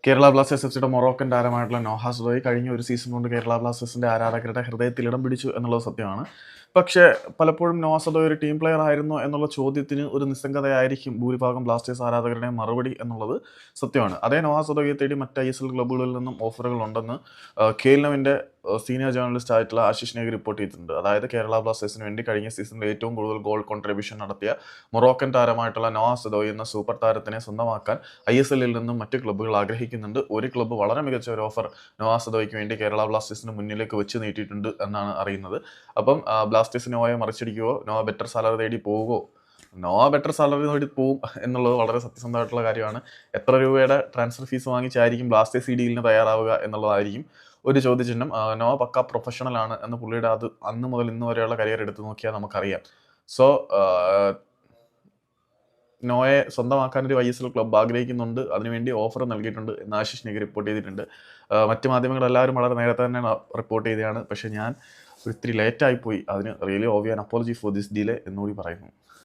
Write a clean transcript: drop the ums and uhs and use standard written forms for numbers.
Kerala Blasters എഫ്സിയുടെ Moroccan താരമായിട്ടുള്ള Noah's Roy കഴിഞ്ഞ ഒരു season കൊണ്ട് കേരള ബ്ലാസ്റ്റേഴ്സിൻ്റെ ആരാധകരുടെ ഹൃദയത്തിൽ ഇടം പിടിച്ചു എന്നുള്ളത് സത്യമാണ്. പക്ഷേ പലപ്പോഴും നോഹാസ് റോയ് ഒരു ടീം പ്ലെയർ ആയിരുന്നോ എന്നുള്ള ചോദ്യത്തിന് ഒരു നിസ്സംഗതയായിരിക്കും ഭൂരിഭാഗം ബ്ലാസ്റ്റേഴ്സ് ആരാധകരുടെയും മറുപടി എന്നുള്ളത് സത്യമാണ്. അതേ നോഹാസ് റോയെ തേടി മറ്റ് ISL ക്ലബ്ബുകളിൽ നിന്നും ഓഫറുകൾ ഉണ്ടെന്ന് KLNവിൻ്റെ സീനിയർ ജേർണലിസ്റ്റ് ആയിട്ടുള്ള ആശിഷ് നേഗി റിപ്പോർട്ട് ചെയ്തിട്ടുണ്ട്. അതായത് കേരള ബ്ലാസ്റ്റേഴ്സിന് വേണ്ടി കഴിഞ്ഞ സീസണിൽ ഏറ്റവും കൂടുതൽ ഗോൾ കോൺട്രിബ്യൂഷൻ നടത്തിയ മൊറോക്കൻ താരമായിട്ടുള്ള നോഹാസ് റോയ് എന്ന സൂപ്പർ താരത്തിനെ സ്വന്തമാക്കാൻ ISLൽ നിന്നും മറ്റ് ക്ലബ്ബുകൾ ആഗ്രഹിക്കുന്നുണ്ട്. ഒരു ക്ലബ്ബ് വളരെ മികച്ച ഒരു ഓഫർ നോഹാസ് റോയ്ക്ക് വേണ്ടി കേരള ബ്ലാസ്റ്റേഴ്സിന് മുന്നിലേക്ക് വെച്ച് നീട്ടിയിട്ടുണ്ട് എന്നാണ് അറിയുന്നത്. അപ്പം ബ്ലാസ്റ്റേഴ്സ് നോയെ മറിച്ചടിക്കുകയോ നോവ ബെറ്റർ സാലറി തേടി പോവുകയോ നോവ ബെറ്റർ സാലറി തേടി പോവും എന്നുള്ളത് വളരെ സത്യസന്ധമായിട്ടുള്ള കാര്യമാണ്. എത്ര രൂപയുടെ ട്രാൻസ്ഫർ ഫീസ് വാങ്ങിച്ചായിരിക്കും ബ്ലാസ്റ്റേഴ്സ് ഈ ഡീലിന് തയ്യാറാവുക എന്നുള്ളതായിരിക്കും ഒരു ചോദ്യചിഹ്നം. നോവ പക്ക പ്രൊഫഷണൽ ആണ് എന്ന് പുള്ളിയുടെ അത് അന്ന് മുതൽ ഇന്ന് വരെയുള്ള കരിയർ എടുത്തു നോക്കിയാൽ നമുക്കറിയാം. സോ നോയെ സ്വന്തമാക്കാൻ ഒരു ISL ക്ലബ്ബ് ആഗ്രഹിക്കുന്നുണ്ട്, അതിനുവേണ്ടി ഓഫർ നൽകിയിട്ടുണ്ട് എന്ന് ആശിഷ് നേഗി റിപ്പോർട്ട് ചെയ്തിട്ടുണ്ട്. മറ്റ് മാധ്യമങ്ങളെല്ലാവരും വളരെ നേരത്തെ തന്നെ റിപ്പോർട്ട് ചെയ്തതാണ്. പക്ഷേ ഞാൻ ഒത്തിരി ലേറ്റായിപ്പോയി. അതിന് really owe you an apology for this delay എന്നുകൂടി പറയുന്നു.